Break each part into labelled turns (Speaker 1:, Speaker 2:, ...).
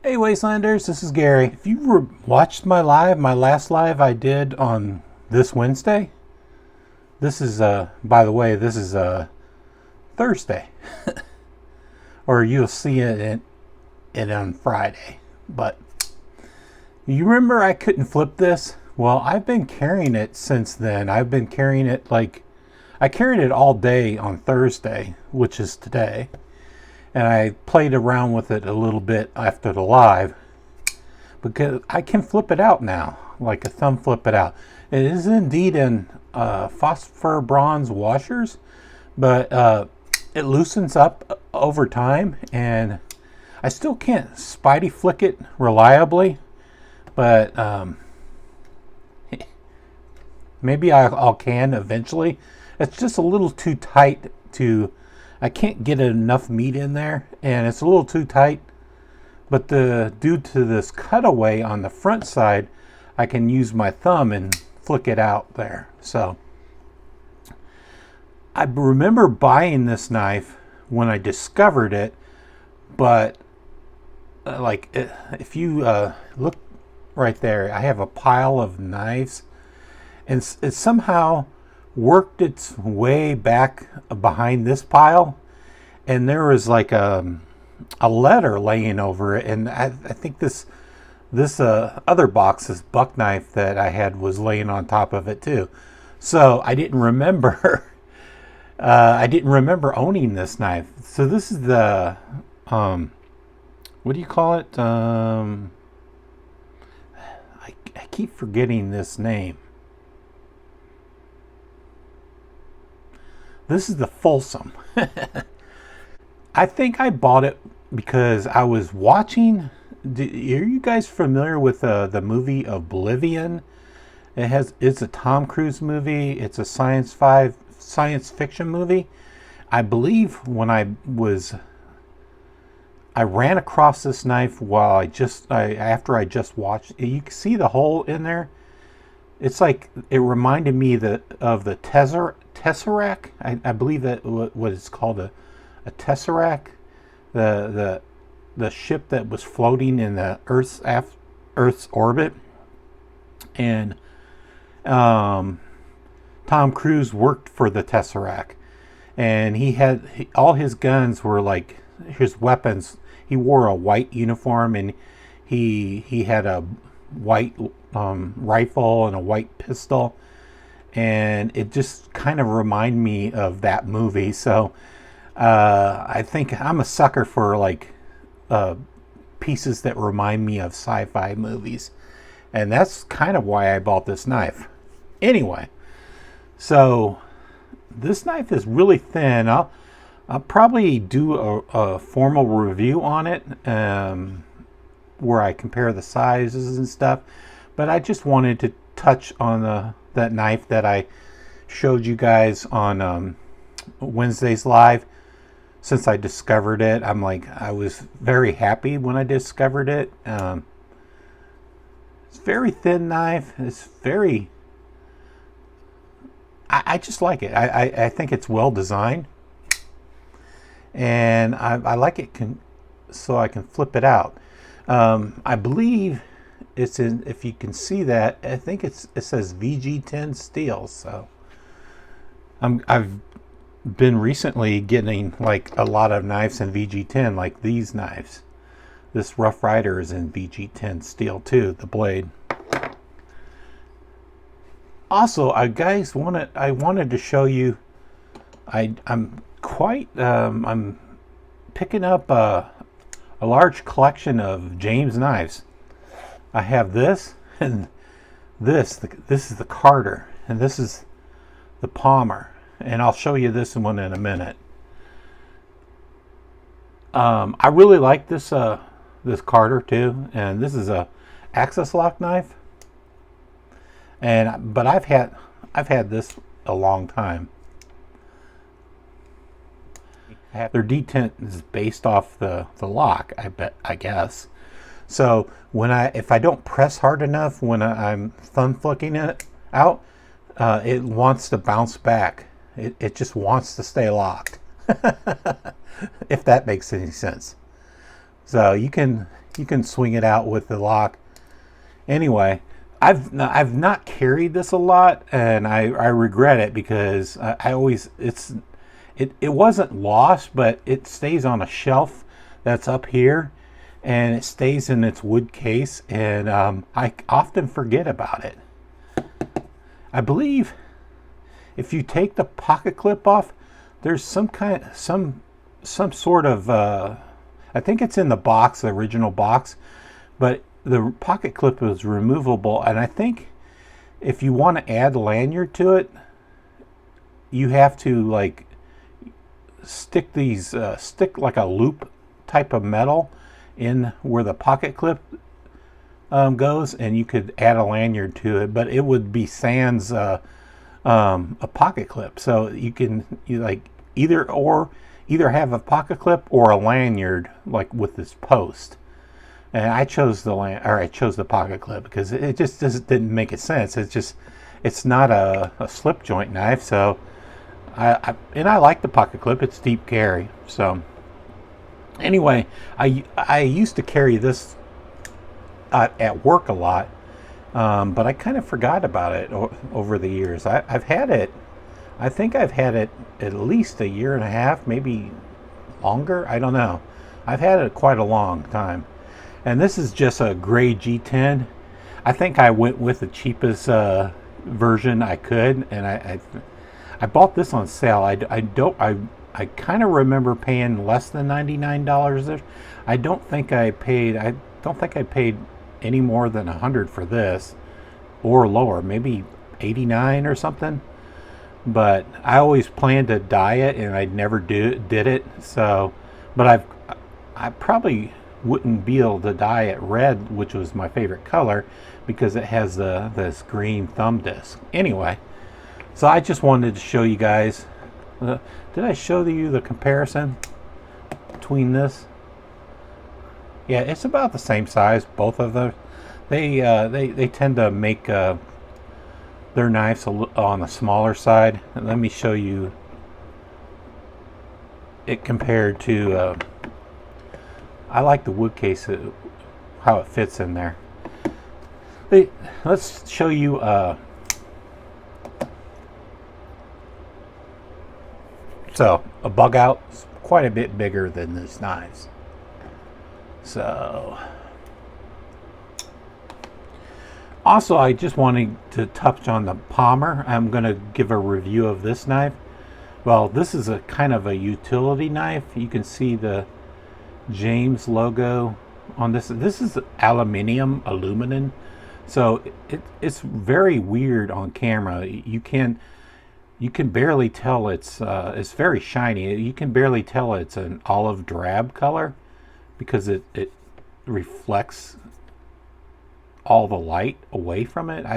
Speaker 1: Hey Wastelanders, this is Gary. If you watched my last live I did on this Wednesday, this is, by the way, this is Thursday. Or you'll see it on Friday. But you remember I couldn't flip this? Well, I've been carrying it since then. I've been carrying it I carried it all day on Thursday, which is today. And I played around with it a little bit after the live because I can flip it out now, like a thumb flip it out. It is indeed in phosphor bronze washers, but it loosens up over time, and I still can't spidey flick it reliably, but maybe I can eventually. It's just a little too tight to... I can't get enough meat in there, and it's a little too tight, but due to this cutaway on the front side, I can use my thumb and flick it out there. So I remember buying this knife when I discovered it, but if you look right there, I have a pile of knives, and it somehow worked its way back behind this pile, and there was like a letter laying over it, and I think this other box, this buck knife that I had, was laying on top of it too. So I didn't remember owning this knife. So this is the what do you call it? I keep forgetting this name. This is the Folsom. I think I bought it because I was watching... Are you guys familiar with the movie Oblivion? It's a Tom Cruise movie. It's a science fiction movie. I believe when I ran across this knife while after I just watched. You can see the hole in there. It's like, it reminded me of the Tesseract. I believe that what it's called, a Tesseract, the ship that was floating in the Earth's orbit, and Tom Cruise worked for the Tesseract, and all his guns were like his weapons. He wore a white uniform, and he had a white rifle and a white pistol, and it just kind of reminded me of that movie. So I think I'm a sucker for pieces that remind me of sci-fi movies, and that's kind of why I bought this knife. Anyway, so this knife is really thin. I'll probably do a formal review on it, where I compare the sizes and stuff, but I just wanted to touch on that knife that I showed you guys on Wednesday's live. Since I discovered it, I was very happy when I discovered it. It's a very thin knife. It's very... I just like it. I think it's well designed, and I like it so I can flip it out. I believe it's in, if you can see that, I think it says VG10 steel. So I've been recently getting a lot of knives in VG10, like these knives. This Rough Rider is in VG10 steel too, the blade. Also, I wanted to show you, I'm picking up a large collection of James knives. I have this, and this is the Carter, and this is the Palmer, and I'll show you this one in a minute. I really like this Carter too, and this is a axis lock knife, but I've had this a long time. Their detent is based off the lock, I guess. So if I don't press hard enough when I'm thumb flicking it out, it wants to bounce back. It just wants to stay locked. If that makes any sense. So you can you can swing it out with the lock. Anyway, I've not carried this a lot, and I regret it because I always it wasn't lost, but it stays on a shelf that's up here, and it stays in its wood case, and I often forget about it. I believe if you take the pocket clip off, there's some sort of I think it's in the box, the original box, but the pocket clip is removable, and I think if you want to add a lanyard to it, you have to like stick like a loop type of metal in where the pocket clip goes, and you could add a lanyard to it, but it would be sans a pocket clip. So you like either have a pocket clip or a lanyard, like with this post. And I chose the pocket clip because it just didn't make it sense. It's not a slip joint knife, so I like the pocket clip. It's deep carry. So anyway, I used to carry this at work a lot, but I kind of forgot about it over the years. I've had it. I think I've had it at least a year and a half, maybe longer. I don't know. I've had it quite a long time. And this is just a gray G10. I think I went with the cheapest version I could, and I bought this on sale. I kind of remember paying less than $99 there. I don't think I paid any more than $100 for this, or lower, maybe $89 or something. But I always planned to dye it, and I never did it. So, but I probably wouldn't be able to dye it red, which was my favorite color, because it has this green thumb disc. Anyway, so I just wanted to show you guys. Did I show you the comparison between this? Yeah, it's about the same size, both of them. They tend to make their knives on the smaller side. And let me show you it compared to. I like the wood case, how it fits in there. Let's show you. So a bug out is quite a bit bigger than these knives. So also, I just wanted to touch on the Palmer. I'm going to give a review of this knife. Well, this is a kind of a utility knife. You can see the James logo on this. This is aluminum, so it's very weird on camera. You can barely tell it's very shiny. You can barely tell it's an olive drab color because it reflects all the light away from it.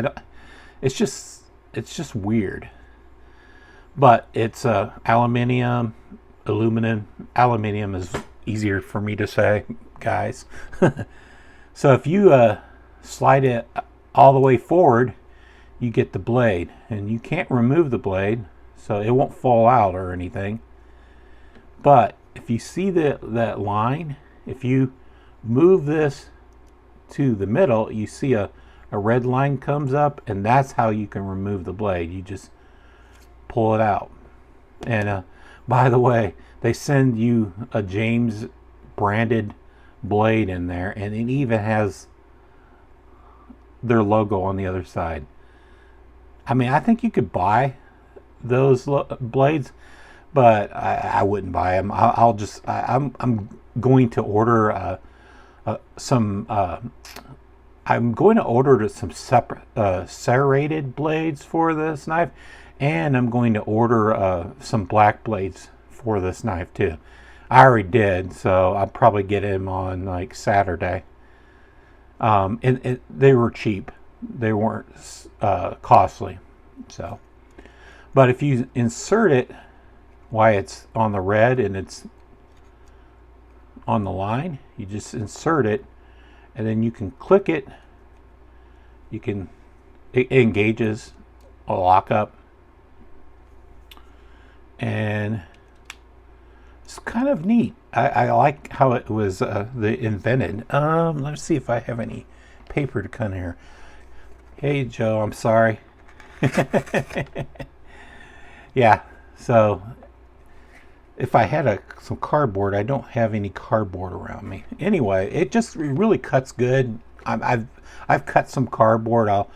Speaker 1: It's just weird. But it's aluminum. Aluminum is easier for me to say, guys. So if you slide it all the way forward, you get the blade, and you can't remove the blade, so it won't fall out or anything. But if you see that line, if you move this to the middle, you see a red line comes up, and that's how you can remove the blade. You just pull it out. And by the way, they send you a James branded blade in there, and it even has their logo on the other side. I mean, I think you could buy those blades, but I wouldn't buy them. I'm going to order some separate serrated blades for this knife, and I'm going to order some black blades for this knife too. I already did, so I'll probably get them on like Saturday. And they were cheap. They weren't costly. So, but if you insert it while it's on the red and it's on the line, you just insert it, and then you can click it. It engages a lockup, and it's kind of neat. I like how it was invented. Let's see if I have any paper to cut here. Hey Joe, I'm sorry. Yeah, so if I had some cardboard, I don't have any cardboard around me. Anyway, it really cuts good. I've cut some cardboard. I'll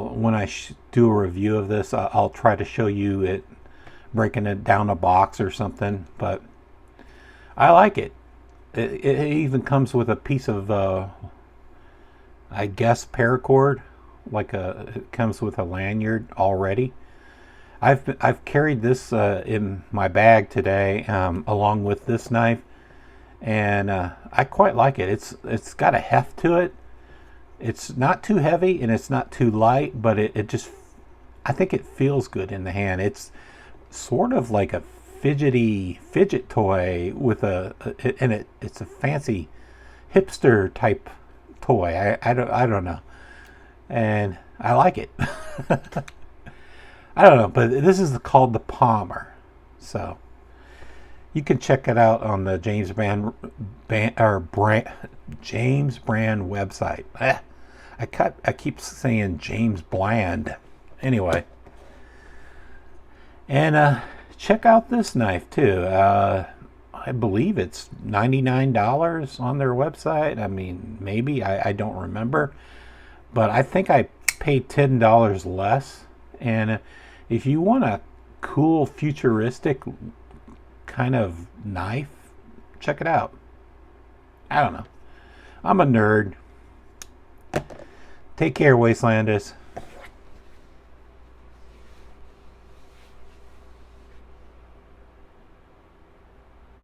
Speaker 1: when I do a review of this, I'll try to show you it, breaking it down a box or something. But I like it. It even comes with a piece of, I guess, paracord. It comes with a lanyard already. I've carried this in my bag today, along with this knife, and I quite like it. It's got a heft to it. It's not too heavy and it's not too light, but I think it feels good in the hand. It's sort of like a fidget toy with it's a fancy hipster type toy. I don't know, and I like it. I don't know, but this is called the Palmer, so you can check it out on the James Brand website. I keep saying James Bland. Anyway, and check out this knife too. I believe it's $99 on their website. I mean, maybe, I don't remember, but I think I paid $10 less. And if you want a cool futuristic kind of knife, check it out. I don't know. I'm a nerd. Take care, Wastelanders.